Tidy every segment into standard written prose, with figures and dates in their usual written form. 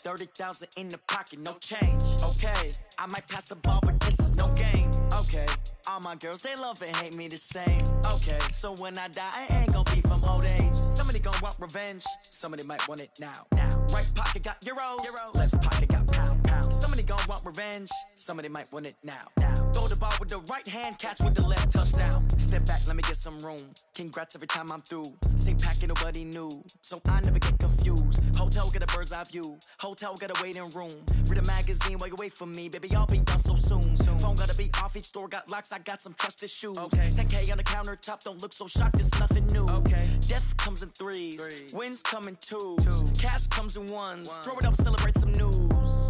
30,000 in the pocket, no change. Okay, I might pass the ball, but this is no game. Okay, all my girls, they love and hate me the same. Okay, so when I die, I ain't gonna be from old age. Somebody gonna want revenge, somebody might want it now. Right pocket got euros, left pocket got pound. Somebody gonna want revenge, somebody might want it now. Throw the ball with the right hand, catch with the left, touchdown. Step back, let me get some room. Congrats every time I'm through. Same packet, nobody knew, so I never get confused. Hotel get a bird's eye view, hotel got a waiting room. Read a magazine while you wait for me, baby, I'll be done so soon. Phone gotta be off, each store got locks, I got some trusted shoes. 10K on the countertop, don't look so shocked, it's nothing new. Death comes in threes, wins come in twos, cash comes in ones. Throw it up, celebrate some news.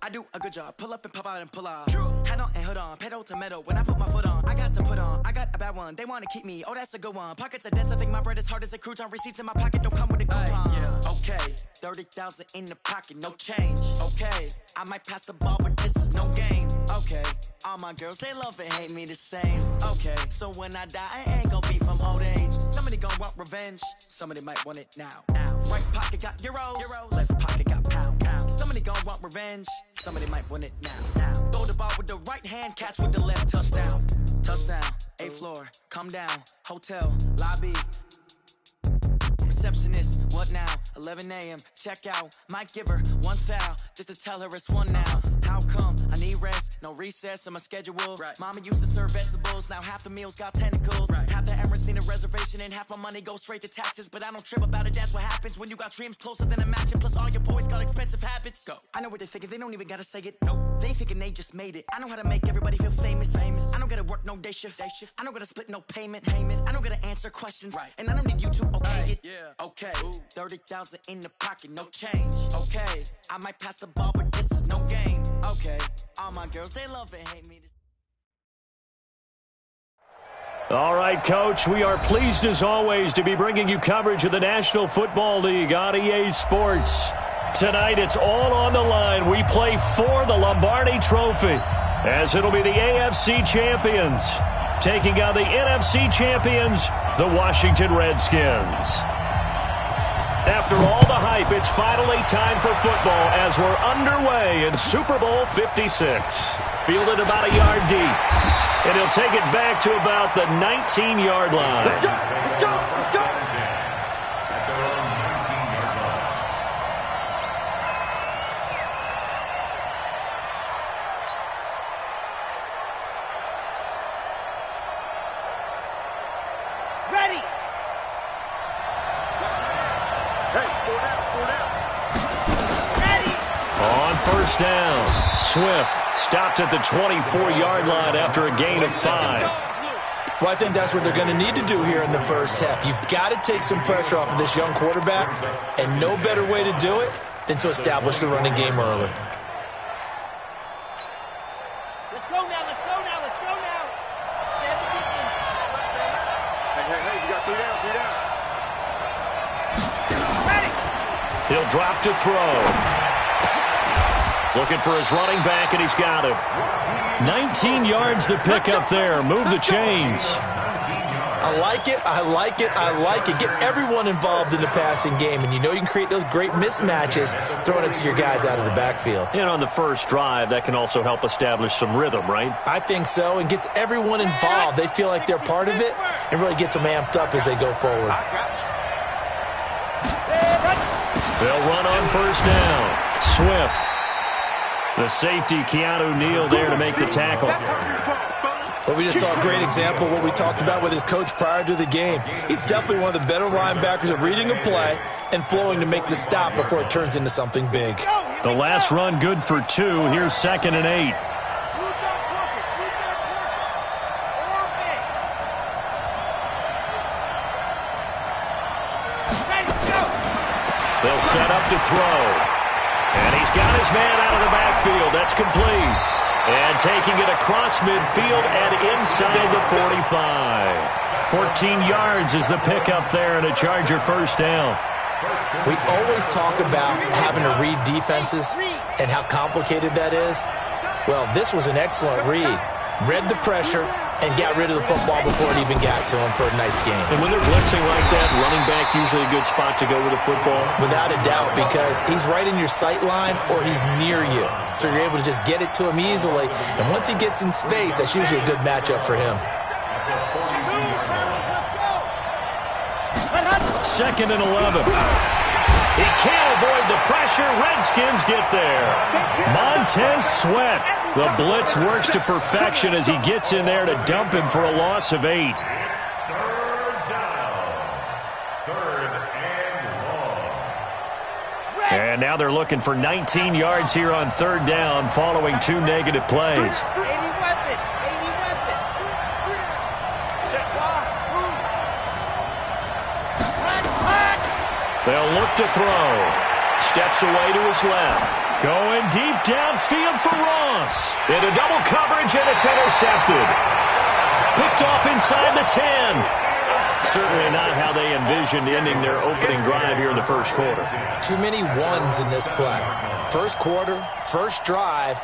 I do a good job, pull up and pop out and pull off. Hat on and hood on, pedal to metal. When I put my foot on, I got to put on. I got a bad one, they wanna keep me, oh that's a good one. Pockets are dense, I think my bread is hard as a crouton. Receipts in my pocket don't come with a coupon. Okay, 30,000 in the pocket, no change. Okay, I might pass the ball, but this is no game. Okay, all my girls, they love and hate me the same. Okay, so when I die, I ain't gonna be from old age. Somebody gonna want revenge, somebody might want it now. Right pocket got euros, left pocket got pound. Somebody gonna want revenge, somebody might want it now. Throw the ball with the right hand, catch with the left, touchdown. Touchdown, 8th floor, come down, hotel, lobby. Receptionist, what now? 11 a.m., check out. Might give her one foul, just to tell her it's one now. How come? I need rest, no recess in my schedule. Mama used to serve vegetables, now half the meals got tentacles. Half the Emirates need a reservation and half my money goes straight to taxes. But I don't trip about it, that's what happens when you got dreams closer than a matching. Plus all your boys got expensive habits. Go. I know what they're thinking, they don't even gotta say it. Nope. They thinking they just made it. I know how to make everybody feel famous. I don't gotta work no day shift. I don't gotta split no payment. I don't gotta answer questions. And I don't need you to okay it. Okay, 30,000 in the pocket, no change. Okay, I might pass the ball, but this is no game. Okay, all my girls, they love and hate me. All right, Coach, we are pleased as always to be bringing you coverage of the National Football League on EA Sports. Tonight, it's all on the line. We play for the Lombardi Trophy, as it'll be the AFC champions taking on the NFC champions, the Washington Redskins. After all the hype, it's finally time for football as we're underway in Super Bowl 56. Fielded about a yard deep, and he'll take it back to about the 19-yard line. Let's go, let's go, let's go. Ready. On first down, Swift stopped at the 24-yard line after a gain of 5. Well, I think that's what they're going to need to do here in the first half. You've got to take some pressure off of this young quarterback, and no better way to do it than to establish the running game early. Let's go now, let's go now, let's go now. 70 in. Hey, you got 3 down, 3 down. Ready. He'll drop to throw. Looking for his running back, and he's got him. 19 yards to pick up there. Move the chains. I like it, I like it, I like it. Get everyone involved in the passing game, and you know you can create those great mismatches throwing it to your guys out of the backfield. And on the first drive, that can also help establish some rhythm, right? I think so, and gets everyone involved. They feel like they're part of it, and really gets them amped up as they go forward. They'll run on first down. Swift. The safety, Keanu Neal, there to make the tackle. Well, we just saw a great example of what we talked about with his coach prior to the game. He's definitely one of the better linebackers at reading a play and flowing to make the stop before it turns into something big. The last run good for 2. Here's 2nd and 8. They'll set up to throw. And he's got his man out of the backfield. That's complete. And taking it across midfield and inside the 45. 14 yards is the pickup there and a Charger first down. We always talk about having to read defenses and how complicated that is. Well, this was an excellent read. Read the pressure, and got rid of the football before it even got to him for a nice game. And when they're blitzing like that, running back usually a good spot to go with the football? Without a doubt, because he's right in your sight line or he's near you. So you're able to just get it to him easily. And once he gets in space, that's usually a good matchup for him. 2nd and 11. He can't avoid the pressure. Redskins get there. Montez Sweat. The blitz works to perfection as he gets in there to dump him for a loss of 8. And now they're looking for 19 yards here on 3rd down following 2 negative plays. They'll look to throw. Steps away to his left. Going deep downfield for Ross. Into double coverage, and it's intercepted. Picked off inside the 10. Certainly not how they envisioned ending their opening drive here in the first quarter. Too many ones in this play. First quarter, first drive,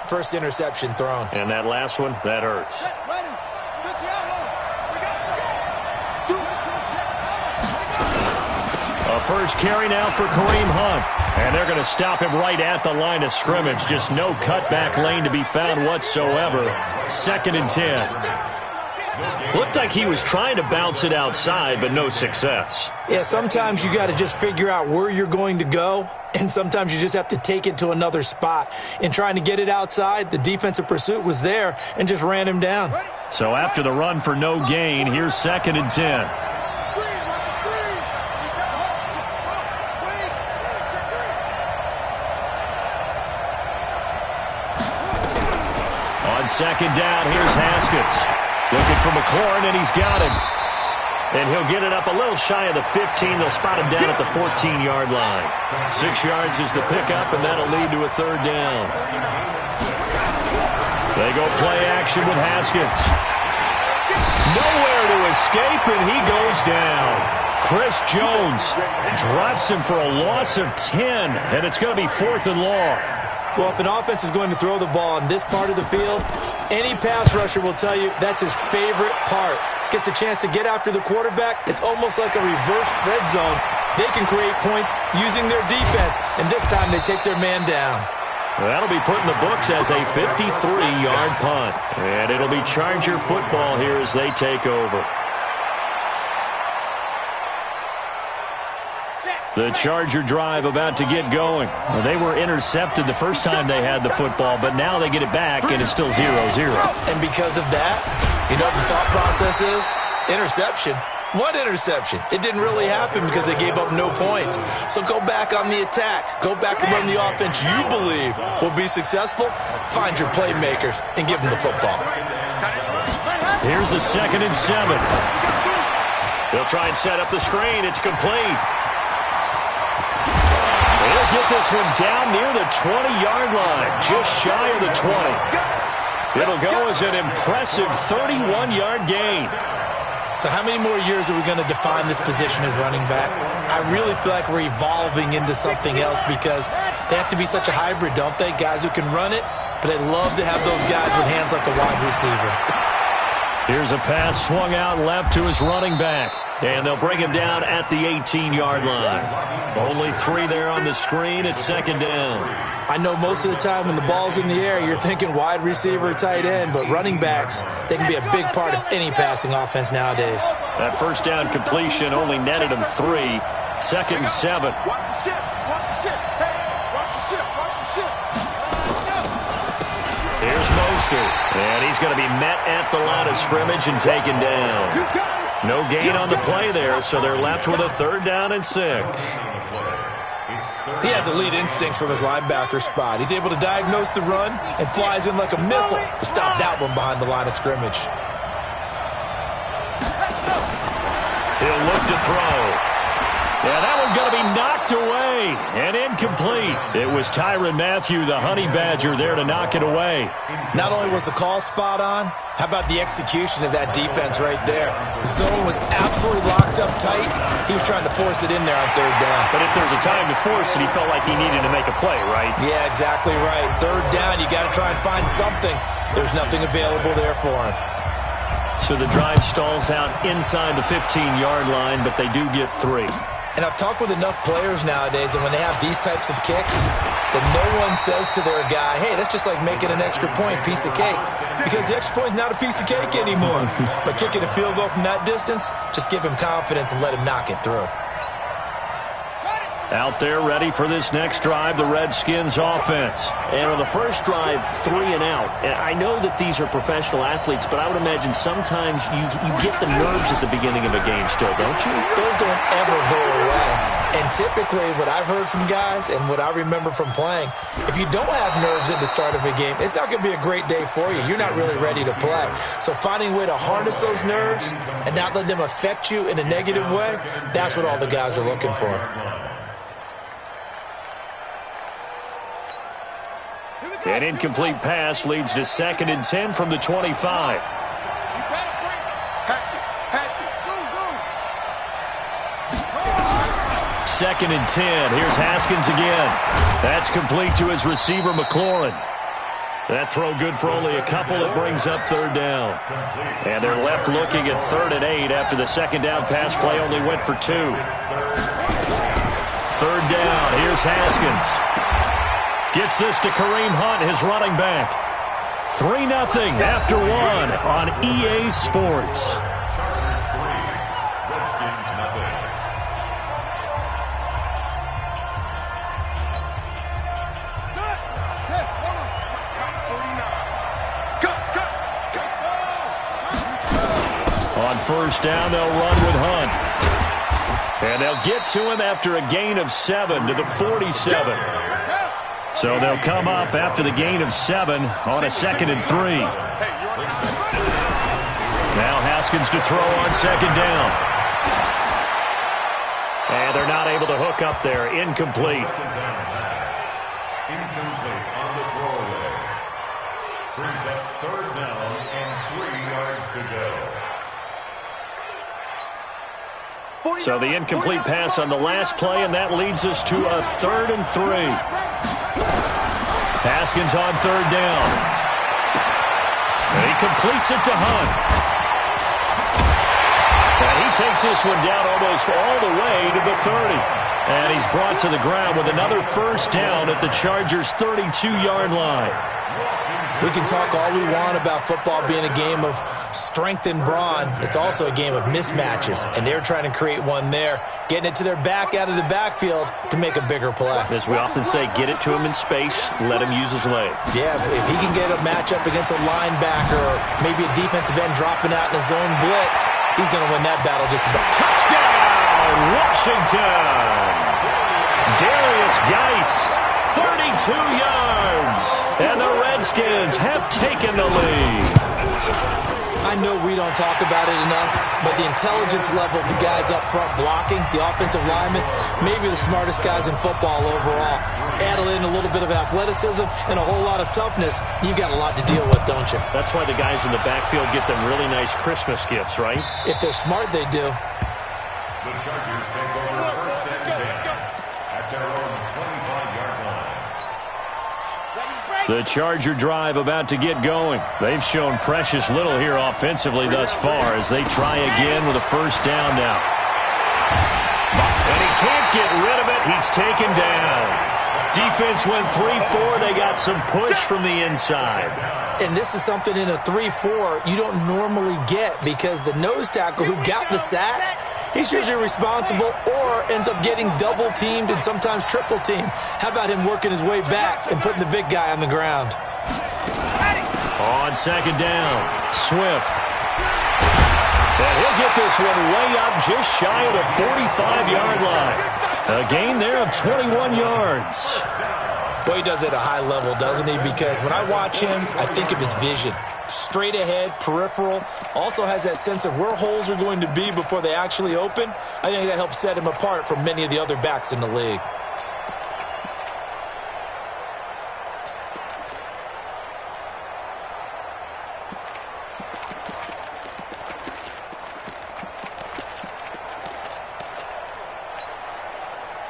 first interception thrown. And that last one, that hurts. A first carry now for Kareem Hunt. And they're going to stop him right at the line of scrimmage. Just no cutback lane to be found whatsoever. 2nd and 10. Looked like he was trying to bounce it outside, but no success. Yeah, sometimes you got to just figure out where you're going to go, and sometimes you just have to take it to another spot. In trying to get it outside, the defensive pursuit was there and just ran him down. So after the run for no gain, here's 2nd and 10. On 2nd down, here's Haskins. Looking for McLaurin, and he's got him. And he'll get it up a little shy of the 15. They'll spot him down at the 14-yard line. 6 yards is the pickup, and that'll lead to a 3rd down. They go play action with Haskins. Nowhere to escape, and he goes down. Chris Jones drops him for a loss of 10, and it's going to be 4th and long. Well, if an offense is going to throw the ball in this part of the field, any pass rusher will tell you that's his favorite part. Gets a chance to get after the quarterback. It's almost like a reverse red zone. They can create points using their defense, and this time they take their man down. That'll be put in the books as a 53-yard punt. And it'll be Charger football here as they take over. The Charger drive about to get going. Well, they were intercepted the first time they had the football, but now they get it back, and it's still 0-0. And because of that, you know what the thought process is? Interception. What interception? It didn't really happen because they gave up no points. So go back on the attack. Go back and run the offense you believe will be successful. Find your playmakers and give them the football. Here's a 2nd and 7. They'll try and set up the screen. It's complete. They'll get this one down near the 20-yard line, just shy of the 20. It'll go as an impressive 31-yard gain. So how many more years are we going to define this position as running back? I really feel like we're evolving into something else because they have to be such a hybrid, don't they? Guys who can run it, but they love to have those guys with hands like a wide receiver. Here's a pass swung out left to his running back. And they'll bring him down at the 18-yard line. Only 3 there on the screen at 2nd down. I know most of the time when the ball's in the air, you're thinking wide receiver, tight end, but running backs, they can be a big part of any passing offense nowadays. That 1st down completion only netted him 3. 2nd and 7. Watch the ship. Watch the ship. Hey, watch the ship. Watch the ship. Here's Mostert. And he's going to be met at the line of scrimmage and taken down. No gain on the play there, so they're left with a 3rd down and 6. He has elite instincts from his linebacker spot. He's able to diagnose the run and flies in like a missile to stop that one behind the line of scrimmage. He'll look to throw. Yeah, that one's going to be knocked away and incomplete. It was Tyrann Mathieu, the Honey Badger, there to knock it away. Not only was the call spot on, how about the execution of that defense right there? The zone was absolutely locked up tight. He was trying to force it in there on 3rd down. But if there's a time to force it, he felt like he needed to make a play, right? Yeah, exactly right. 3rd down, you got to try and find something. There's nothing available there for him. So the drive stalls out inside the 15-yard line, but they do get 3. And I've talked with enough players nowadays, and when they have these types of kicks, that no one says to their guy, hey, that's just like making an extra point, piece of cake. Because the extra point is not a piece of cake anymore. But kicking a field goal from that distance, just give him confidence and let him knock it through. Out there ready for this next drive, the Redskins offense. And on the first drive, 3 and out. And I know that these are professional athletes, but I would imagine sometimes you get the nerves at the beginning of a game still, don't you? Those don't ever go away. And typically what I've heard from guys and what I remember from playing, if you don't have nerves at the start of a game, it's not going to be a great day for you. You're not really ready to play. So finding a way to harness those nerves and not let them affect you in a negative way, that's what all the guys are looking for. An incomplete pass leads to 2nd and 10 from the 25. Second and 10. Here's Haskins again. That's complete to his receiver, McLaurin. That throw good for only a couple. It brings up 3rd down. And they're left looking at 3rd and 8 after the 2nd down pass play only went for 2. 3rd down. Here's Haskins. Gets this to Kareem Hunt, his running back. 3-0 after 1 on EA Sports. On 1st down, they'll run with Hunt. And they'll get to him after a gain of 7 to the 47. So they'll come up after the gain of 7 on a 2nd and 3. Now Haskins to throw on 2nd down. And they're not able to hook up there. Incomplete. Incomplete on the throwaway. Brings up 3rd down and 3 yards to go. So the incomplete pass on the last play, and that leads us to a 3rd and 3. Haskins on 3rd down. And he completes it to Hunt. And he takes this one down almost all the way to the 30. And he's brought to the ground with another 1st down at the Chargers' 32-yard line. We can talk all we want about football being a game of strength and brawn. It's also a game of mismatches, and they're trying to create one there, getting it to their back out of the backfield to make a bigger play. As we often say, get it to him in space, let him use his leg. Yeah, if he can get a matchup against a linebacker or maybe a defensive end dropping out in a zone blitz, he's going to win that battle just about. Touchdown, Washington! Darius Geis. 32 yards, and the Redskins have taken the lead. I know we don't talk about it enough, but the intelligence level of the guys up front blocking, the offensive linemen, maybe the smartest guys in football overall. Add in a little bit of athleticism and a whole lot of toughness, you've got a lot to deal with, don't you? That's why the guys in the backfield get them really nice Christmas gifts, right? If they're smart, they do. The Chargers take over 1st and 10 at their own 25-yard line. The Charger drive about to get going. They've shown precious little here offensively thus far as they try again with a 1st down now. And he can't get rid of it. He's taken down. Defense went 3-4. They got some push from the inside. And this is something in a 3-4 you don't normally get because the nose tackle who got the sack, he's usually responsible or ends up getting double-teamed and sometimes triple-teamed. How about him working his way back and putting the big guy on the ground? On 2nd down, Swift. And he'll get this one way up just shy of the 45-yard line. A gain there of 21 yards. Boy, he does it at a high level, doesn't he? Because when I watch him, I think of his vision. Straight ahead, peripheral, also has that sense of where holes are going to be before they actually open. I think that helps set him apart from many of the other backs in the league.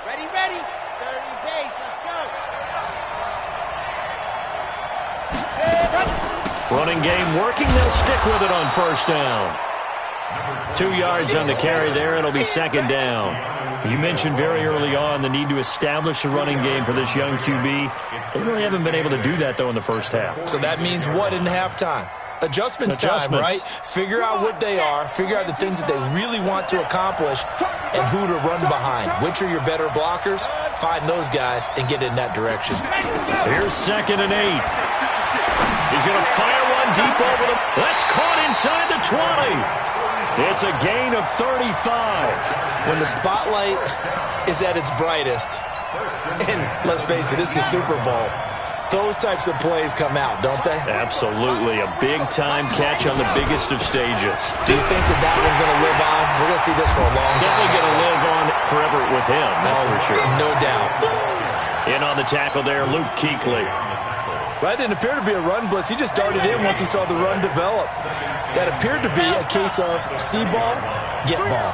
Ready. 30 pace. Let's go. Running game working. They'll stick with it on first down. 2 yards on the carry there. It'll be second down. You mentioned very early on the need to establish a running game for this young QB. They really haven't been able to do that, though, in the first half. So that means what in halftime? Adjustments time, right? Figure out what they are. Figure out the things that they really want to accomplish and who to run behind. Which are your better blockers? Find those guys and get in that direction. Here's 2nd and 8. He's going to fire one deep over the... That's caught inside the 20. It's a gain of 35. When the spotlight is at its brightest, and let's face it, it's the Super Bowl, those types of plays come out, don't they? Absolutely. A big-time catch on the biggest of stages. Do you think that one's going to live on? We're going to see this for a long time. Definitely going to live on forever with him, that's for sure. No doubt. In on the tackle there, Luke Kuechly. That didn't appear to be a run blitz. He just darted in once he saw the run develop. That appeared to be a case of see ball, get ball.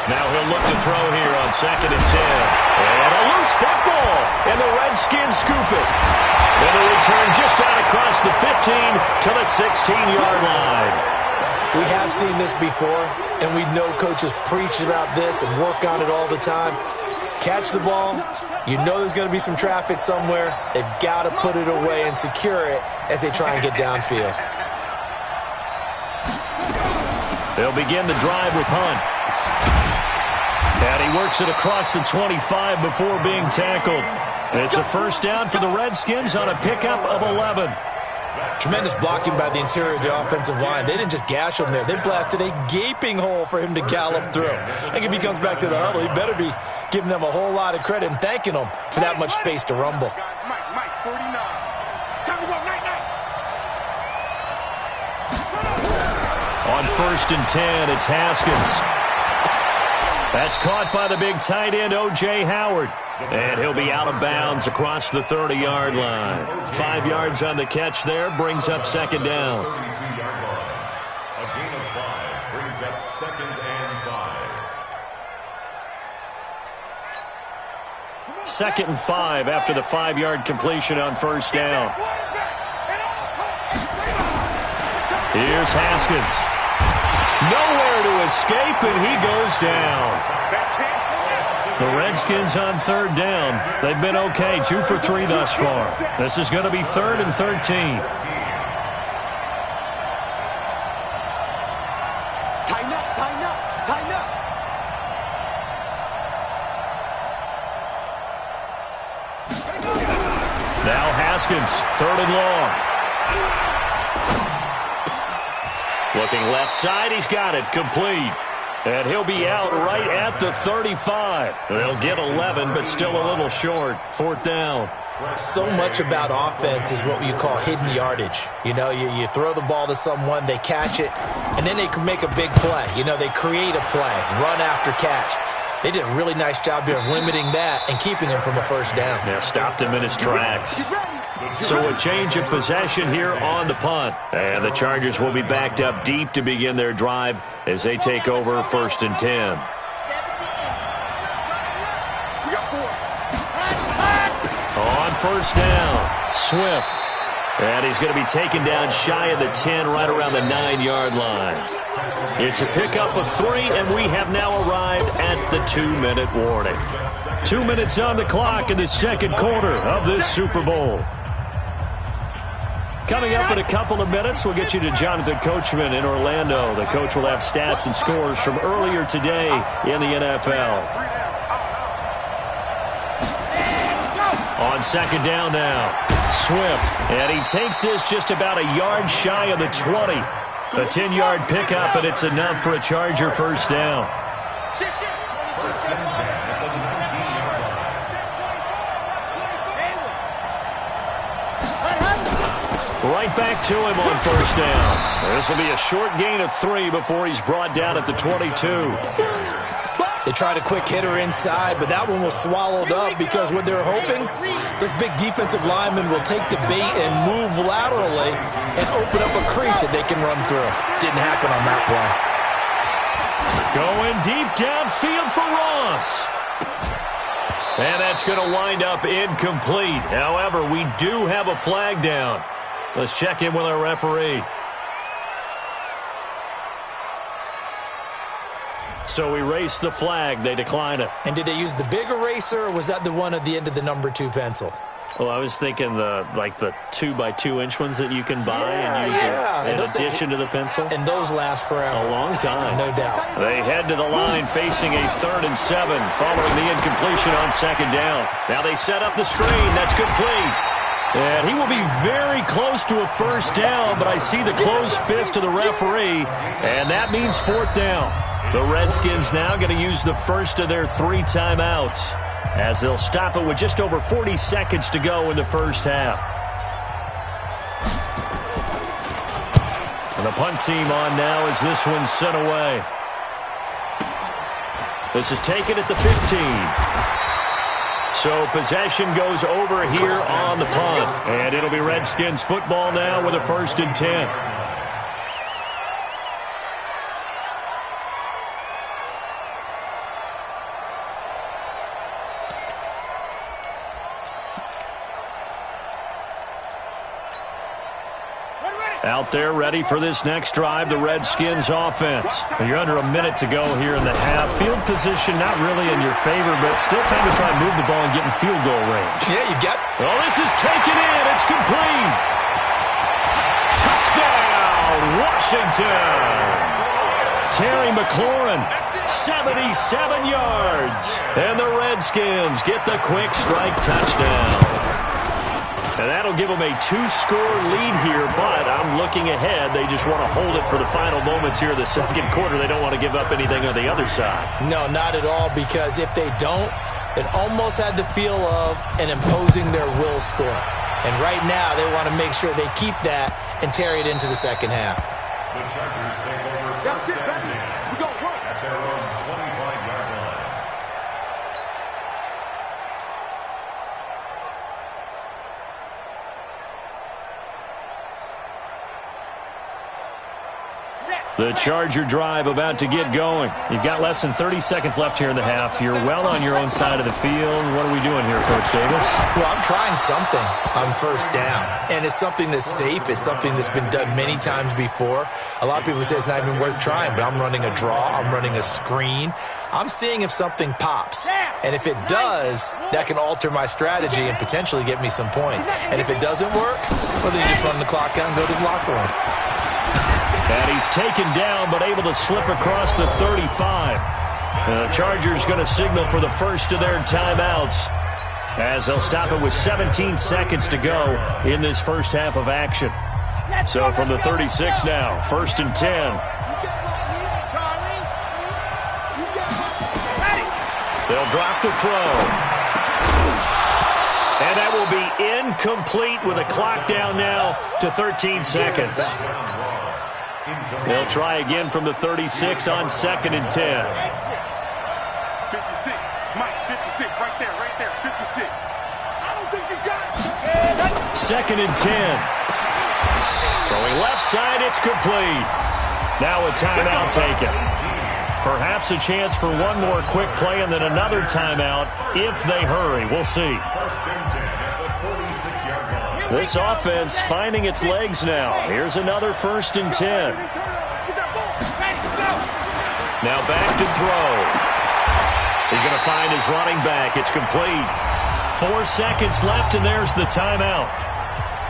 Now he'll look to throw here on 2nd and 10. And a loose football. And the Redskins scoop it. And a return just out across the 15 to the 16-yard line. We have seen this before, and we know coaches preach about this and work on it all the time. Catch the ball. You know there's going to be some traffic somewhere. They've got to put it away and secure it as they try and get downfield. They'll begin the drive with Hunt. And he works it across the 25 before being tackled. It's a first down for the Redskins on a pickup of 11. Tremendous blocking by the interior of the offensive line. They didn't just gash him there. They blasted a gaping hole for him to gallop through. I think if he comes back to the huddle, he better be giving them a whole lot of credit and thanking them for that much space to rumble. Mike, 49. Time to go, night. On 1st and 10, it's Haskins. That's caught by the big tight end, O.J. Howard. And he'll be out of bounds across the 30-yard line. 5 yards on the catch there, brings up second down. 32-yard line. A gain of 5 brings up 2nd and 5. 2nd and 5 after the 5-yard completion on first down. Here's Haskins. Nowhere to escape, and he goes down. The Redskins on 3rd down. They've been okay, 2 for 3 thus far. This is going to be 3rd and 13. Tighten up. Now Haskins, 3rd and long. Looking left side, he's got it, complete. And he'll be out right at the 35. They'll get 11, but still a little short. 4th down. So much about offense is what you call hidden yardage. You know, you throw the ball to someone, they catch it, and then they can make a big play. You know, they create a play, run after catch. They did a really nice job there of limiting that and keeping him from a first down. Yeah, stopped him in his tracks. So a change of possession here on the punt. And the Chargers will be backed up deep to begin their drive as they take over 1st and 10. On first down, Swift. And he's going to be taken down shy of the 10, right around the 9-yard line. It's a pickup of 3, and we have now arrived at the 2-minute warning. 2 minutes on the clock in the second quarter of this Super Bowl. Coming up in a couple of minutes, we'll get you to Jonathan Coachman in Orlando. The coach will have stats and scores from earlier today in the NFL. On second down now, Swift. And he takes this just about a yard shy of the 20. A 10-yard pickup, and it's enough for a Charger first down. Right back to him on first down. This will be a short gain of 3 before he's brought down at the 22. They tried a quick hitter inside, but that one was swallowed up because what they're hoping, this big defensive lineman will take the bait and move laterally and open up a crease that they can run through. Didn't happen on that play. Going deep downfield for Ross. And that's going to wind up incomplete. However, we do have a flag down. Let's check in with our referee. So we race the flag. They decline it. And did they use the big eraser, or was that the one at the end of the number 2 pencil? Well, I was thinking the 2x2-inch ones that you can buy and use in addition to the pencil. And those last forever. A long time. No doubt. They head to the line facing a 3rd and 7 following the incompletion on 2nd down. Now they set up the screen. That's complete. And he will be very close to a 1st down, but I see the closed fist of the referee, and that means 4th down. The Redskins now going to use the first of their 3 timeouts, as they'll stop it with just over 40 seconds to go in the first half. And the punt team on now as this one's sent away. This is taken at the 15. So possession goes over here on the punt. And it'll be Redskins football now with a 1st and 10. Out there ready for this next drive, the Redskins offense. You're under a minute to go here in the half. Field position not really in your favor, but still time to try and move the ball and get in field goal range. Yeah, you got. Oh, this is taken in. It's complete. Touchdown, Washington. Terry McLaurin, 77 yards. And the Redskins get the quick strike touchdown. And that'll give them a 2-score lead here, but I'm looking ahead. They just want to hold it for the final moments here of the 2nd quarter. They don't want to give up anything on the other side. No, not at all, because if they don't, it almost had the feel of an imposing their will score. And right now, they want to make sure they keep that and carry it into the 2nd half. The Chargers take over 1st and 10. We go work at their own 25-yard line. The Charger drive about to get going. You've got less than 30 seconds left here in the half. You're well on your own side of the field. What are we doing here, Coach Davis? Well, I'm trying something on 1st down. And it's something that's safe. It's something that's been done many times before. A lot of people say it's not even worth trying, but I'm running a draw. I'm running a screen. I'm seeing if something pops. And if it does, that can alter my strategy and potentially get me some points. And if it doesn't work, well, then you just run the clock out and go to the locker room. And he's taken down, but able to slip across the 35. The Chargers going to signal for the first of their timeouts, as they'll stop it with 17 seconds to go in this first half of action. So from the 36 now, 1st and 10. They'll drop the throw. And that will be incomplete with a clock down now to 13 seconds. They'll try again from the 36 on 2nd and 10. 56. Mike, 56. Right there. 56. I don't think you got it. 2nd and 10. Throwing left side, it's complete. Now a timeout taken. Perhaps a chance for one more quick play and then another timeout if they hurry. We'll see. 1st and 10 at the 46-yard line. This offense finding its legs now. Here's another 1st and 10. Now back to throw. He's going to find his running back. It's complete. 4 seconds left, and there's the timeout.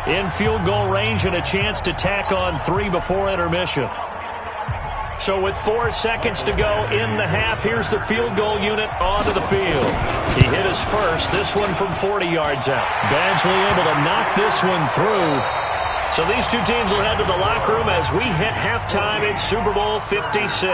In field goal range and a chance to tack on 3 before intermission. So with 4 seconds to go in the half, here's the field goal unit onto the field. He hit his first, this one from 40 yards out. Badgley able to knock this one through. So these two teams will head to the locker room as we hit halftime in Super Bowl 56.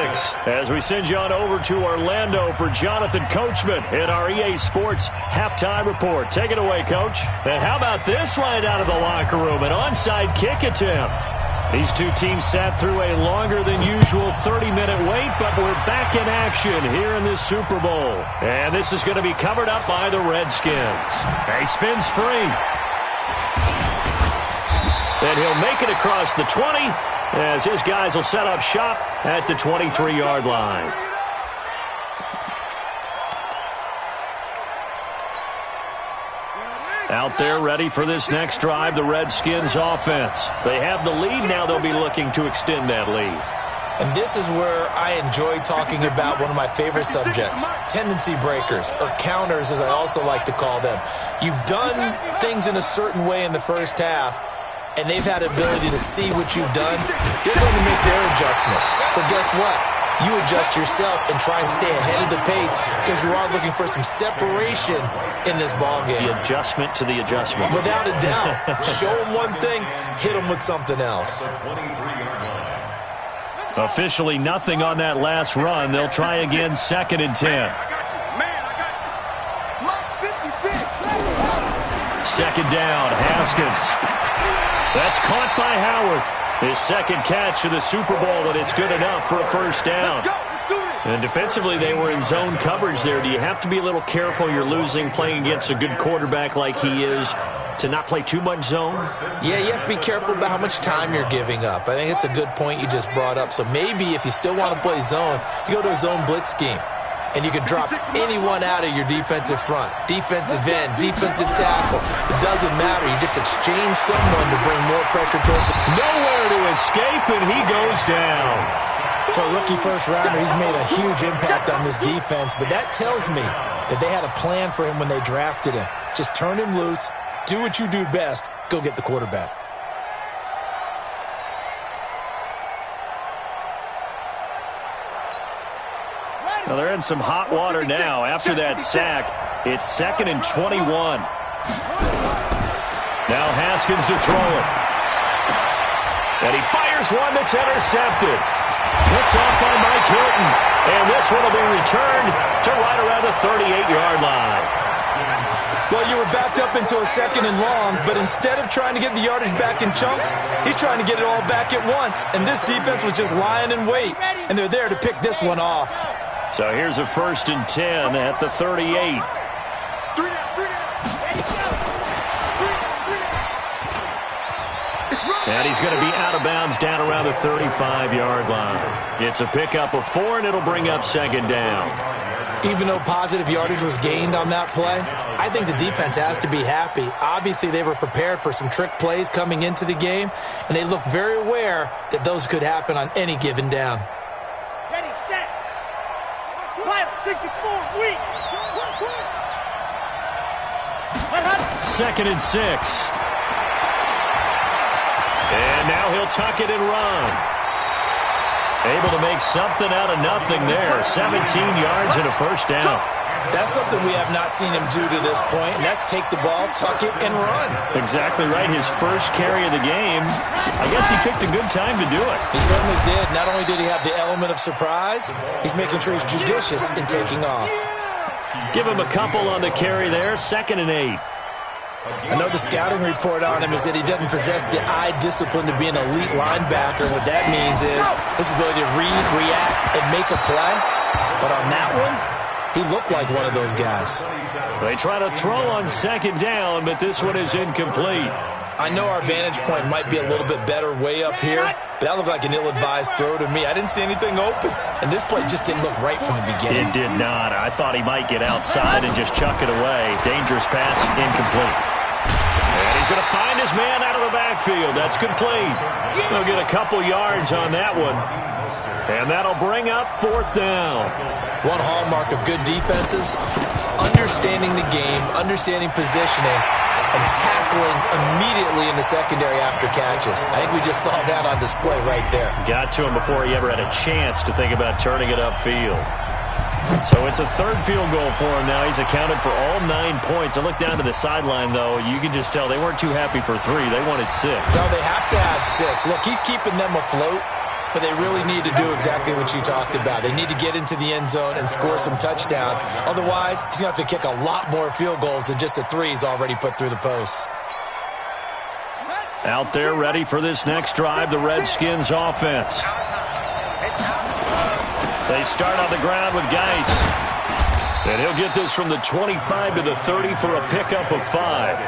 As we send you on over to Orlando for Jonathan Coachman in our EA Sports halftime report. Take it away, Coach. And how about this right out of the locker room? An onside kick attempt. These two teams sat through a longer than usual 30-minute wait, but we're back in action here in this Super Bowl. And this is going to be covered up by the Redskins. He spins free. And he'll make it across the 20 as his guys will set up shop at the 23-yard line. Out there ready for this next drive, the Redskins offense. They have the lead. Now they'll be looking to extend that lead. And this is where I enjoy talking about one of my favorite subjects, tendency breakers, or counters as I also like to call them. You've done things in a certain way in the first half, and they've had the ability to see what you've done. They're going to make their adjustments. So guess what? You adjust yourself and try and stay ahead of the pace because you are looking for some separation in this ballgame. The adjustment to the adjustment. Without a doubt. Show them one thing, hit them with something else. Officially nothing on that last run. They'll try again, 2nd and 10. Second down, Haskins. That's caught by Howard. His second catch of the Super Bowl, and it's good enough for a first down. And defensively, they were in zone coverage there. Do you have to be a little careful? You're losing playing against a good quarterback like he is to not play too much zone? Yeah, you have to be careful about how much time you're giving up. I think it's a good point you just brought up. So maybe if you still want to play zone, you go to a zone blitz scheme. And you can drop anyone out of your defensive front. Defensive end, defensive tackle. It doesn't matter. You just exchange someone to bring more pressure towards him. Nowhere to escape, and he goes down. For a rookie first-rounder, he's made a huge impact on this defense. But that tells me that they had a plan for him when they drafted him. Just turn him loose, do what you do best, go get the quarterback. Well, they're in some hot water now. After that sack, it's 2nd and 21. Now Haskins to throw it. And he fires one that's intercepted. Picked off by Mike Hilton. And this one will be returned to right around the 38-yard line. Well, you were backed up into a 2nd and long, but instead of trying to get the yardage back in chunks, he's trying to get it all back at once. And this defense was just lying in wait, and they're there to pick this one off. So here's a 1st and 10 at the 38. And he's going to be out of bounds down around the 35-yard line. It's a pickup of 4, and it'll bring up 2nd down. Even though positive yardage was gained on that play, I think the defense has to be happy. Obviously, they were prepared for some trick plays coming into the game, and they looked very aware that those could happen on any given down. Ready, set. 64, weak. 2nd and 6. And now he'll tuck it and run. Able to make something out of nothing there. 17 yards and a first down. That's something we have not seen him do to this point, and that's take the ball, tuck it, and run. Exactly right. His first carry of the game. I guess he picked a good time to do it. He certainly did. Not only did he have the element of surprise, he's making sure he's judicious in taking off. Give him a couple on the carry there. 2nd and 8. I know the scouting report on him is that he doesn't possess the eye discipline to be an elite linebacker. What that means is his ability to read, react, and make a play. But on that one, he looked like one of those guys. They try to throw on 2nd down, but this one is incomplete. I know our vantage point might be a little bit better way up here, but that looked like an ill-advised throw to me. I didn't see anything open, and this play just didn't look right from the beginning. It did not. I thought he might get outside and just chuck it away. Dangerous pass, incomplete. And he's going to find his man out of the backfield. That's complete. They'll get a couple yards on that one. And that'll bring up 4th down. One hallmark of good defenses is understanding the game, understanding positioning, and tackling immediately in the secondary after catches. I think we just saw that on display right there. Got to him before he ever had a chance to think about turning it upfield. So it's a 3rd field goal for him now. He's accounted for all 9 points. I look down to the sideline, though. You can just tell they weren't too happy for 3. They wanted 6. So they have to have 6. Look, he's keeping them afloat, but they really need to do exactly what you talked about. They need to get into the end zone and score some touchdowns. Otherwise, he's going to have to kick a lot more field goals than just the 3 he's already put through the posts. Out there ready for this next drive, the Redskins offense. They start on the ground with Geis. And he'll get this from the 25 to the 30 for a pickup of 5.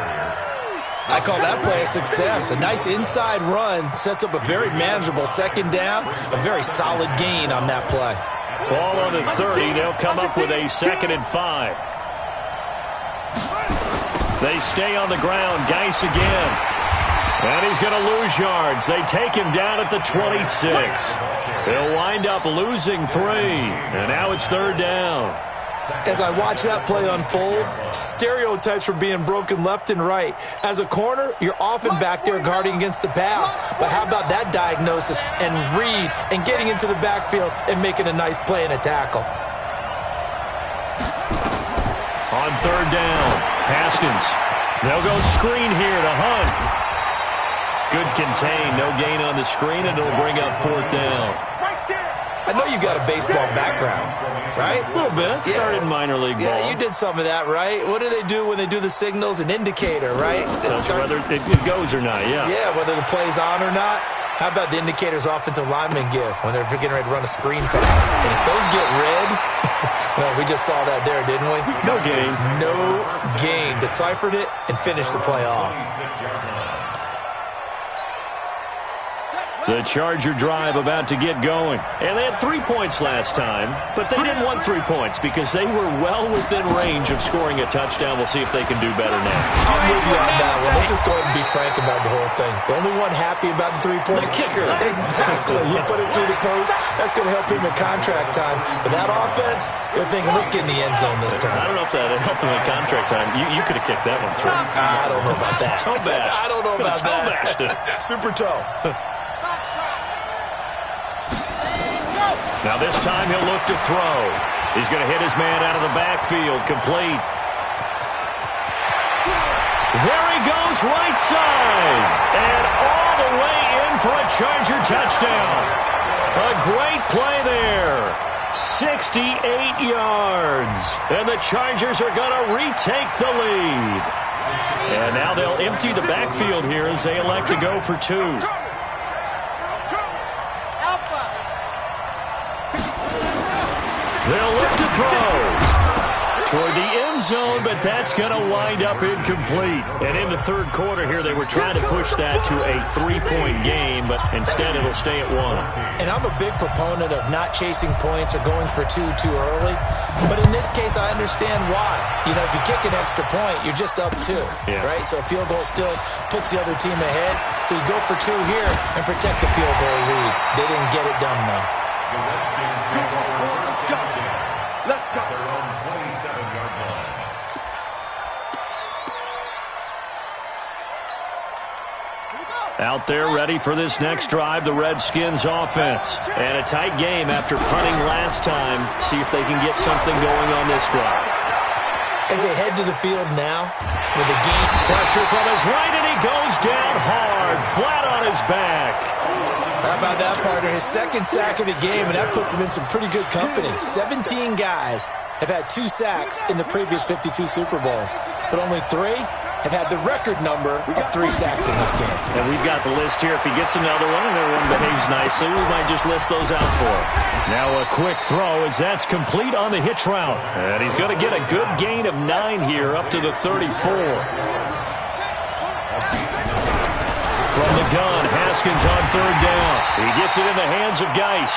I call that play a success. A nice inside run sets up a very manageable 2nd down. A very solid gain on that play. Ball on the 30. They'll come up with a 2nd and 5. They stay on the ground. Geis again. And he's going to lose yards. They take him down at the 26. He'll wind up losing 3. And now it's 3rd down. As I watch that play unfold, stereotypes were being broken left and right. As a corner, you're often back there guarding against the pass. But how about that diagnosis and read and getting into the backfield and making a nice play and a tackle? On 3rd down, Haskins. They'll go screen here to Hunt. Good contain, no gain on the screen, and it'll bring up 4th down. I know you got a baseball background, right? A little bit. Started in minor league ball. Yeah, you did some of that, right? What do they do when they do the signals? An indicator, right? Whether it goes or not, yeah. Yeah, whether the play's on or not. How about the indicators offensive linemen give when they're getting ready to run a screen pass? And if those get red, well, we just saw that there, didn't we? No gain. No gain. Deciphered it and finished the play off. The Charger drive about to get going. And they had 3 points last time, but they didn't want 3 points because they were well within range of scoring a touchdown. We'll see if they can do better now. I'm with you on that one. Let's just go ahead and be frank about the whole thing. The only one happy about the 3-point? The kicker. Exactly. You put it through the post, that's going to help him in contract time. But that offense, they're thinking, let's get in the end zone this time. I don't know if that helped him in contract time. You could have kicked that one through. I don't know about that. Toe bash. I don't know about toe that. Bashed it. Super toe. Now this time he'll look to throw. He's going to hit his man out of the backfield. Complete. There he goes, right side. And all the way in for a Charger touchdown. A great play there. 68 yards. And the Chargers are going to retake the lead. And now they'll empty the backfield here as they elect to go for 2. They'll look to throw toward the end zone, but that's going to wind up incomplete. And in the 3rd quarter here, they were trying to push that to a 3-point game, but instead it'll stay at 1. And I'm a big proponent of not chasing points or going for 2 too early. But in this case, I understand why. You know, if you kick an extra point, you're just up 2, right? So a field goal still puts the other team ahead. So you go for 2 here and protect the field goal lead. They didn't get it done, though. Let's go. Their own 27-yard line. Out there ready for this next drive, the Redskins offense. And a tight game after punting last time. See if they can get something going on this drive. As they head to the field now, with the game pressure from his right, and he goes down hard, flat on his back. How about that, partner? His 2nd sack of the game, and that puts him in some pretty good company. 17 guys have had 2 sacks in the previous 52 Super Bowls, but only 3 have had the record number of 3 sacks in this game. And we've got the list here. If he gets another one and everyone behaves nicely, we might just list those out for him. Now a quick throw as that's complete on the hitch route. And he's going to get a good gain of 9 here up to the 34. From the gun, Haskins on 3rd down. He gets it in the hands of Geis.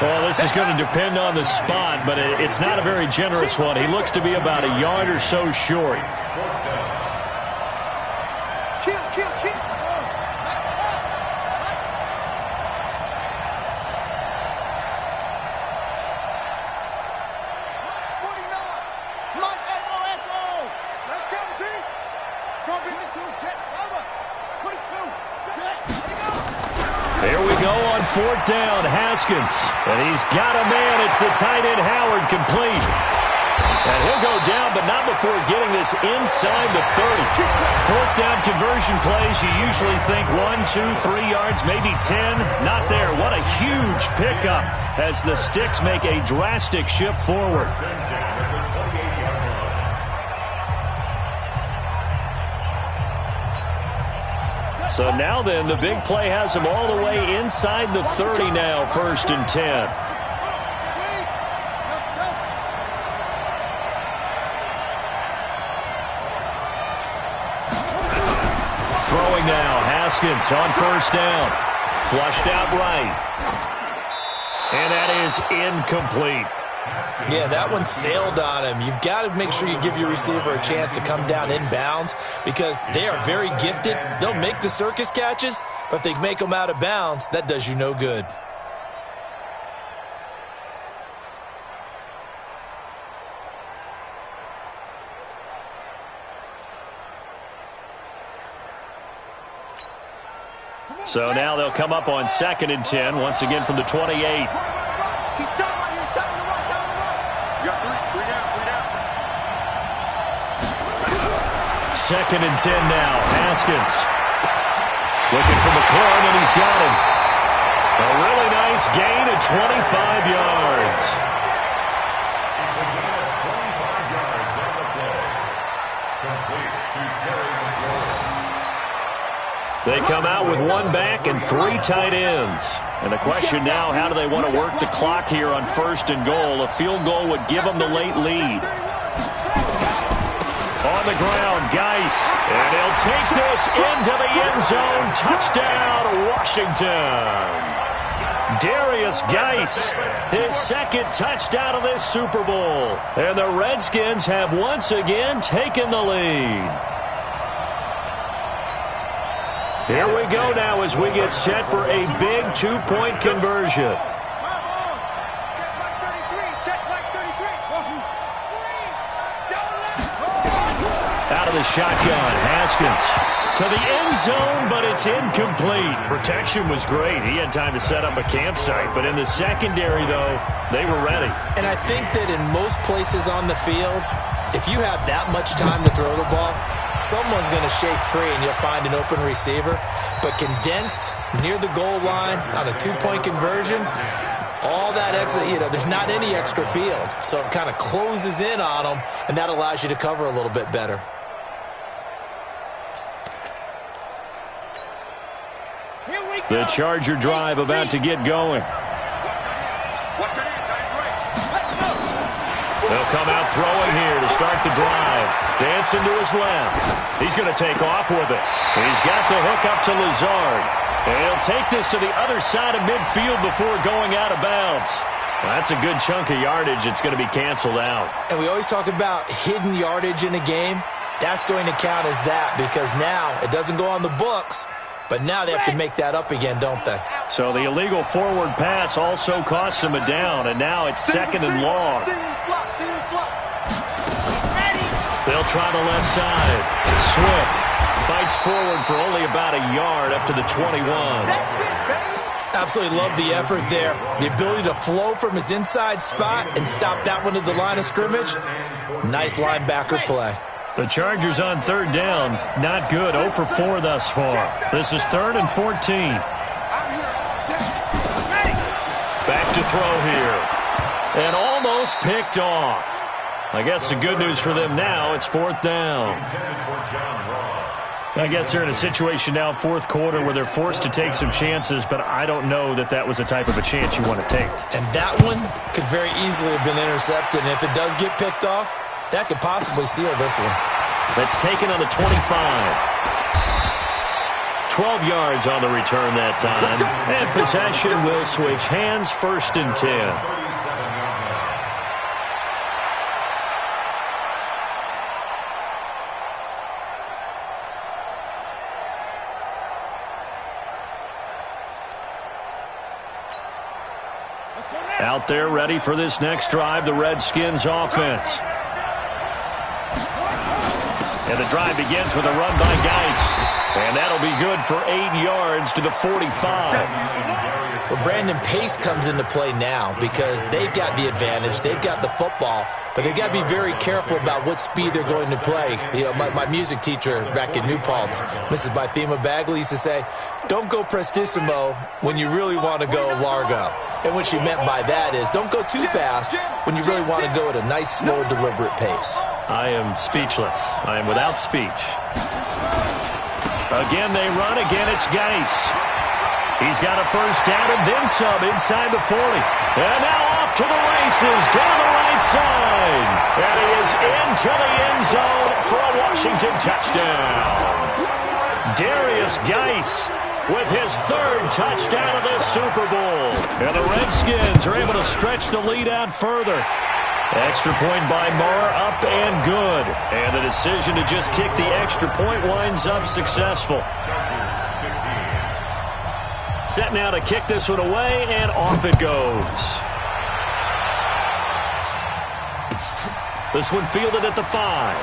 Well, this is going to depend on the spot, but it's not a very generous one. He looks to be about a yard or so short. Here we go on 4th down, Haskins. And he's got a man. It's the tight end, Howard, complete. And he'll go down, but not before getting this inside the 30. 4th down conversion plays, you usually think 1, 2, 3 yards, maybe 10. Not there. What a huge pickup as the Sticks make a drastic shift forward. So now then, the big play has him all the way inside the 30 now, 1st and 10. Throwing now, Haskins on 1st down. Flushed out right. And that is incomplete. Yeah, that one sailed on him. You've got to make sure you give your receiver a chance to come down inbounds because they are very gifted. They'll make the circus catches, but if they make them out of bounds, that does you no good. So now they'll come up on 2nd and 10, once again from the 28. Second and 10 now. Haskins looking for McLaurin, and he's got him. A really nice gain of 25 yards. It's a gain of 25 yards on the play. Complete to Terry McLaurin. They come out with one back and 3 tight ends. And the question now, how do they want to work the clock here on 1st and goal? A field goal would give them the late lead. On the ground, Geis. And he'll take this into the end zone. Touchdown, Washington. Darius Geis, his 2nd touchdown of this Super Bowl. And the Redskins have once again taken the lead. Here we go now as we get set for a big 2-point conversion. Out of the shotgun, Haskins to the end zone, but it's incomplete. Protection was great. He had time to set up a campsite, but in the secondary, though, they were ready. And I think that in most places on the field, if you have that much time to throw the ball, someone's going to shake free and you'll find an open receiver. But condensed near the goal line on a 2-point conversion, all that extra, there's not any extra field. So it kind of closes in on them, and that allows you to cover a little bit better. The Charger drive about to get going. They'll come out throwing here to start the drive. Dancing to his left. He's going to take off with it. He's got to hook up to Lazard. And he'll take this to the other side of midfield before going out of bounds. Well, that's a good chunk of yardage. It's going to be canceled out. And we always talk about hidden yardage in a game. That's going to count as that because now it doesn't go on the books, but now they have to make that up again, don't they? So the illegal forward pass also costs him a down, and now it's 2nd and long. They'll try the left side. Swift fights forward for only about a yard up to the 21. Absolutely love the effort there. The ability to flow from his inside spot and stop that one at the line of scrimmage. Nice linebacker play. The Chargers on 3rd down. Not good. 0 for 4 thus far. This is 3rd and 14. Back to throw here. And almost picked off. I guess the good news for them now, it's 4th down. I guess they're in a situation now, 4th quarter, where they're forced to take some chances, but I don't know that that was the type of a chance you want to take. And that one could very easily have been intercepted, and if it does get picked off, that could possibly seal this one. That's taken on the 25. 12 yards on the return that time. And possession will switch hands, 1st and 10. Out there ready for this next drive, the Redskins offense. And the drive begins with a run by Geis. And that'll be good for 8 yards to the 45. Well, Brandon, pace comes into play now because they've got the advantage. They've got the football, but they've got to be very careful about what speed they're going to play. My music teacher back in New Paltz, Mrs. Bythema Bagley, used to say, don't go prestissimo when you really want to go largo. And what she meant by that is don't go too fast when you really want to go at a nice, slow, deliberate pace. I am speechless. I am without speech. Again, they run. Again, it's Geis. He's got a first down and then some inside the 40. And now off to the races down the right side. And he is into the end zone for a Washington touchdown. Darius Geis with his third touchdown of this Super Bowl. And the Redskins are able to stretch the lead out further. Extra point by Marr, up and good. And the decision to just kick the extra point winds up successful. Set now to kick this one away, and off it goes. This one fielded at the 5.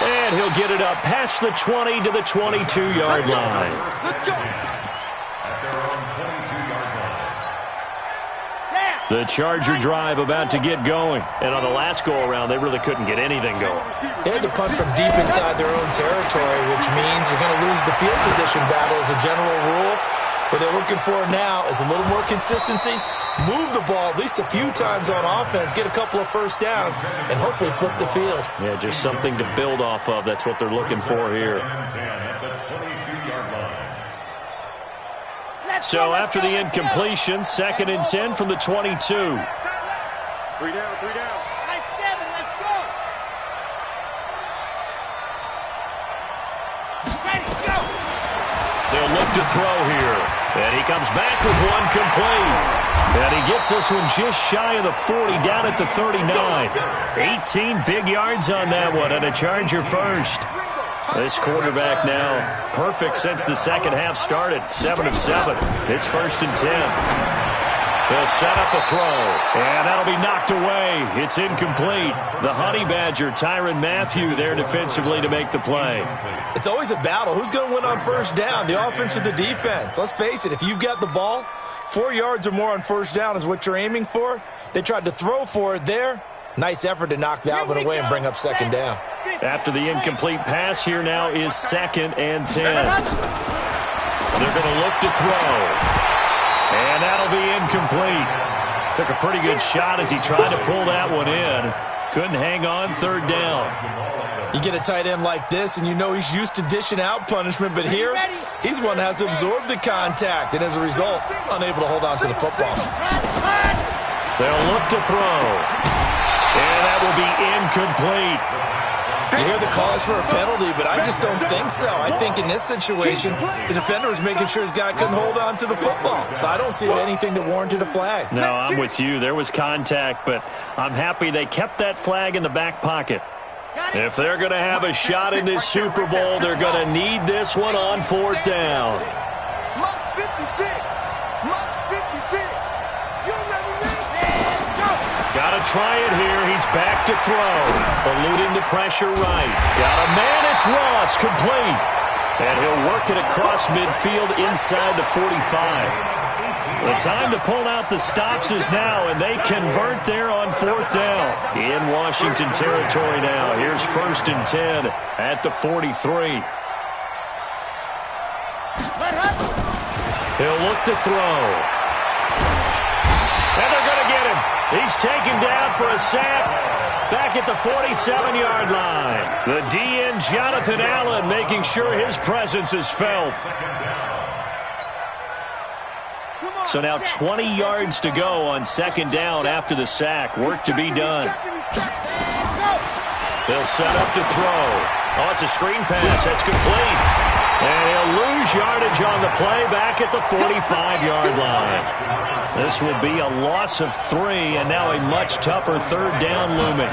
And he'll get it up past the 20 to the 22-yard line. The Charger drive about to get going. And on the last go-around, they really couldn't get anything going. They had to punt from deep inside their own territory, which means you're going to lose the field position battle as a general rule. What they're looking for now is a little more consistency, move the ball at least a few times on offense, get a couple of first downs, and hopefully flip the field. Yeah, just something to build off of. That's what they're looking for here. So after the incompletion, 2nd and 10 from the 22. 3 down, 3 down. Nice 7, let's go. Ready, go. They'll look to throw here. And he comes back with one complete. And he gets this one just shy of the 40, down at the 39. 18 big yards on that one, and a Charger first. This quarterback now perfect since the second half started. 7 of 7. It's 1st and 10. They'll set up a throw, and that'll be knocked away. It's incomplete. The Honey Badger, Tyrann Mathieu, there defensively to make the play. It's always a battle. Who's going to win on first down, the offense or the defense? Let's face it, if you've got the ball, 4 yards or more on first down is what you're aiming for. They tried to throw for it there. Nice effort to knock that one away and bring up 2nd down. After the incomplete pass, here now is 2nd and 10. They're going to look to throw. And that'll be incomplete. Took a pretty good shot as he tried to pull that one in. Couldn't hang on, 3rd down. You get a tight end like this, and you know he's used to dishing out punishment, but here, he's one that has to absorb the contact, and as a result, unable to hold on to the football. They'll look to throw. And that will be incomplete. You hear the calls for a penalty, but I just don't think so. I think in this situation, the defender was making sure his guy couldn't hold on to the football. So I don't see anything that warranted a flag. No, I'm with you. There was contact, but I'm happy they kept that flag in the back pocket. If they're going to have a shot in this Super Bowl, they're going to need this one on 4th down. Mark 56. Mark 56. You remember me? Got to try it here. He's back to throw. Eluding the pressure right. Got a man. It's Ross. Complete. And he'll work it across midfield inside the 45. The time to pull out the stops is now, and they convert there on 4th down. In Washington territory now. Here's 1st and 10 at the 43. He'll look to throw. And they're going to get him. He's taken down for a sack back at the 47-yard line. The DN, Jonathan Allen, making sure his presence is felt. So now 20 yards to go on 2nd down after the sack. Work to be done. They'll set up to throw. Oh, it's a screen pass. That's complete. And he'll lose yardage on the play back at the 45-yard line. This will be a loss of 3, and now a much tougher 3rd down looming.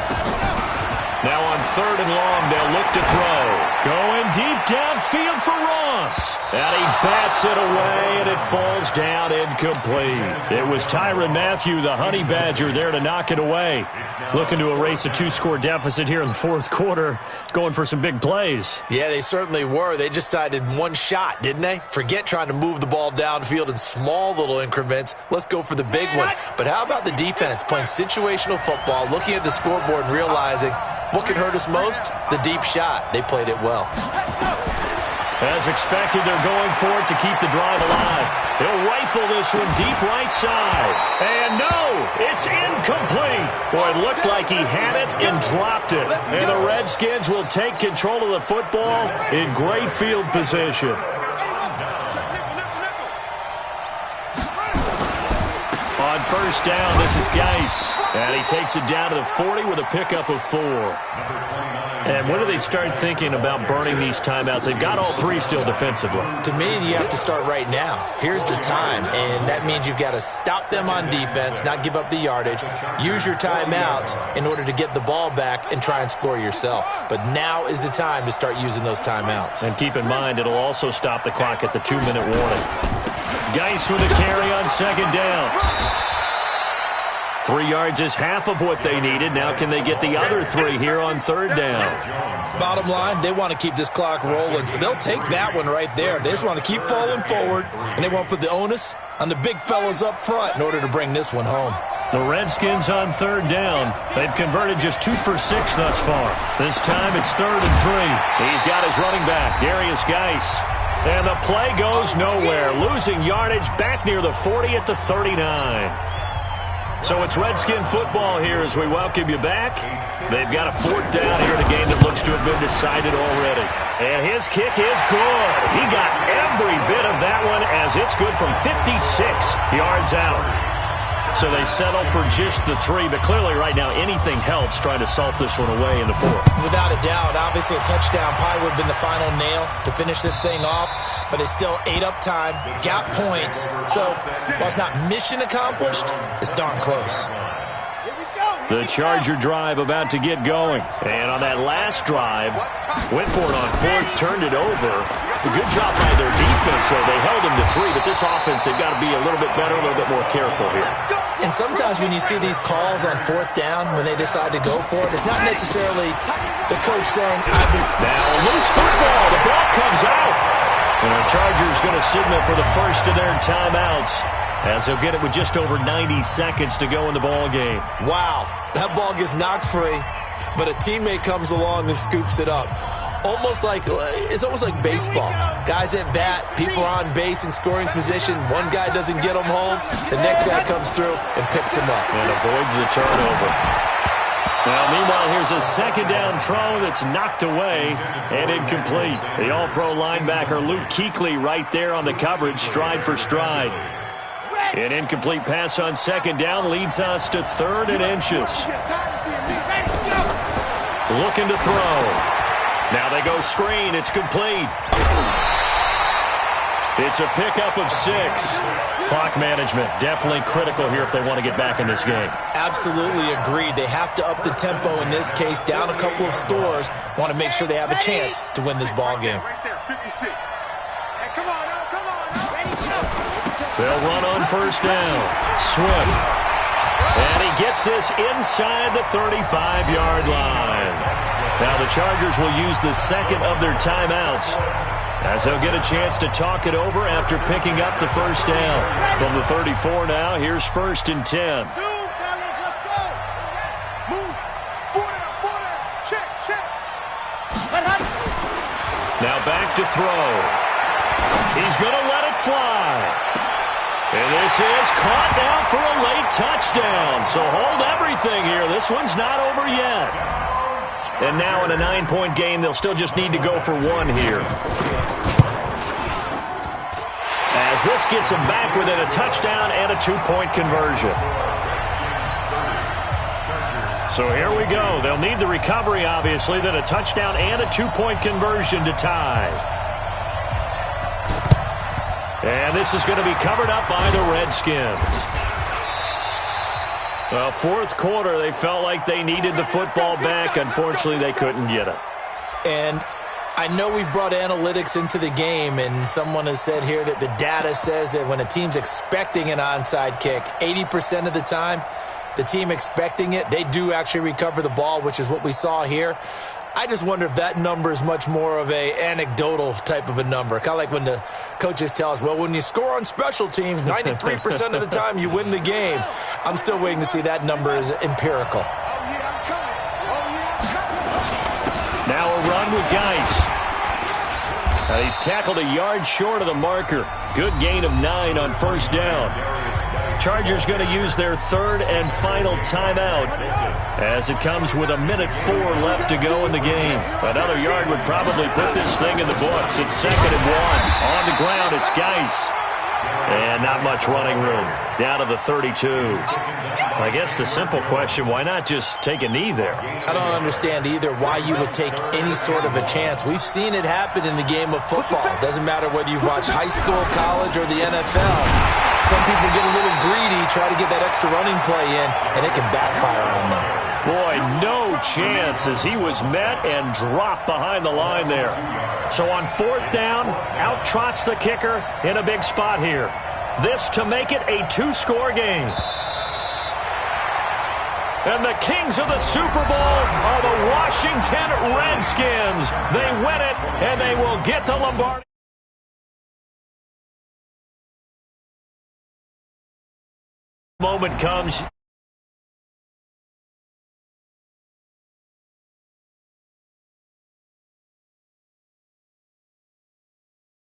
Now on 3rd and long, they'll look to throw. Going deep downfield for Ross. And he bats it away, and it falls down incomplete. It was Tyrann Mathieu, the Honey Badger, there to knock it away. Looking to erase a 2-score deficit here in the 4th quarter. Going for some big plays. Yeah, they certainly were. They just decided one shot, didn't they? Forget trying to move the ball downfield in small little increments. Let's go for the big one. But how about the defense playing situational football, looking at the scoreboard and realizing what can hurt us most? The deep shot. They played it well. As expected, they're going for it to keep the drive alive. He'll rifle this one deep right side. And no, it's incomplete. Boy, it looked like he had it and dropped it. And the Redskins will take control of the football in great field position. On first down. This is Geis. And he takes it down to the 40 with a pickup of 4. And when do they start thinking about burning these timeouts? They've got all 3 still defensively. To me, you have to start right now. Here's the time, and that means you've got to stop them on defense, not give up the yardage, use your timeouts in order to get the ball back and try and score yourself. But now is the time to start using those timeouts. And keep in mind, it'll also stop the clock at the 2-minute warning. Geis with a carry on second down. 3 yards is half of what they needed. Now can they get the other 3 here on third down? Bottom line, they want to keep this clock rolling, so they'll take that one right there. They just want to keep falling forward, and they want to put the onus on the big fellas up front in order to bring this one home. The Redskins on third down. They've converted just 2 for 6 thus far. This time it's 3rd and 3. He's got his running back, Darius Geis. And the play goes nowhere. Losing yardage back near the 40 at the 39. So it's Redskin football here as we welcome you back. They've got a 4th down here in a game that looks to have been decided already. And his kick is good. He got every bit of that one as it's good from 56 yards out. So they settle for just the 3, but clearly right now anything helps trying to salt this one away in the 4th. Without a doubt, obviously a touchdown probably would have been the final nail to finish this thing off, but it's still 8 up time, got points. So while it's not mission accomplished, it's darn close. The Charger drive about to get going. And on that last drive, went for it on 4th, turned it over. A good job by their defense, though. They held them to 3, but this offense, they've got to be a little bit better, a little bit more careful here. And sometimes when you see these calls on 4th down, when they decide to go for it, it's not necessarily the coach saying, now a loose football. The ball comes out. And the Chargers going to signal for the first of their timeouts, as they'll get it with just over 90 seconds to go in the ball game. Wow, that ball gets knocked free, but a teammate comes along and scoops it up. It's almost like baseball. Guys at bat, people are on base in scoring position. One guy doesn't get them home. The next guy comes through and picks him up. And avoids the turnover. Well, meanwhile, here's a 2nd down throw that's knocked away and incomplete. The all-pro linebacker Luke Kuechly right there on the coverage, stride for stride. An incomplete pass on 2nd down leads us to 3rd and inches. Looking to throw. Now they go screen. It's complete. It's a pickup of 6. Clock management definitely critical here if they want to get back in this game. Absolutely agreed. They have to up the tempo in this case, down a couple of scores. Want to make sure they have a chance to win this ball game. Right there, 56. Hey, come on, ready, go. They'll run on 1st down. Swift. And he gets this inside the 35-yard line. Now the Chargers will use the 2nd of their timeouts as they'll get a chance to talk it over after picking up the 1st down. From the 34 now, here's 1st and 10. Move, fellas, let's go. Move. 4 down. Check. Now back to throw. He's going to let it fly. And this is caught now for a late touchdown. So hold everything here. This one's not over yet. And now in a 9-point game, they'll still just need to go for 1 here. As this gets them back within a touchdown and a 2-point conversion. So here we go. They'll need the recovery, obviously, then a touchdown and a 2-point conversion to tie. And this is going to be covered up by the Redskins. Well, 4th quarter, they felt like they needed the football back. Unfortunately, they couldn't get it. And I know we brought analytics into the game, and someone has said here that the data says that when a team's expecting an onside kick, 80% of the time, the team expecting it, they do actually recover the ball, which is what we saw here. I just wonder if that number is much more of a anecdotal type of a number. Kind of like when the coaches tell us, well, when you score on special teams, 93% of the time you win the game. I'm still waiting to see that number is empirical. Now a run with Geis. He's tackled a yard short of the marker. Good gain of 9 on 1st down. Chargers going to use their 3rd and final timeout as it comes with 1:04 left to go in the game. Another yard would probably put this thing in the books. It's 2nd and 1. On the ground, it's Geis. And not much running room. Down to the 32. I guess the simple question, why not just take a knee there? I don't understand either why you would take any sort of a chance. We've seen it happen in the game of football. It doesn't matter whether you watch high school, college, or the NFL. Some people get a little greedy, try to get that extra running play in, and it can backfire on them. Boy, no chance as he was met and dropped behind the line there. So on 4th down, out trots the kicker in a big spot here. This to make it a 2-score game. And the kings of the Super Bowl are the Washington Redskins. They win it, and they will get the Lombardi. Moment comes.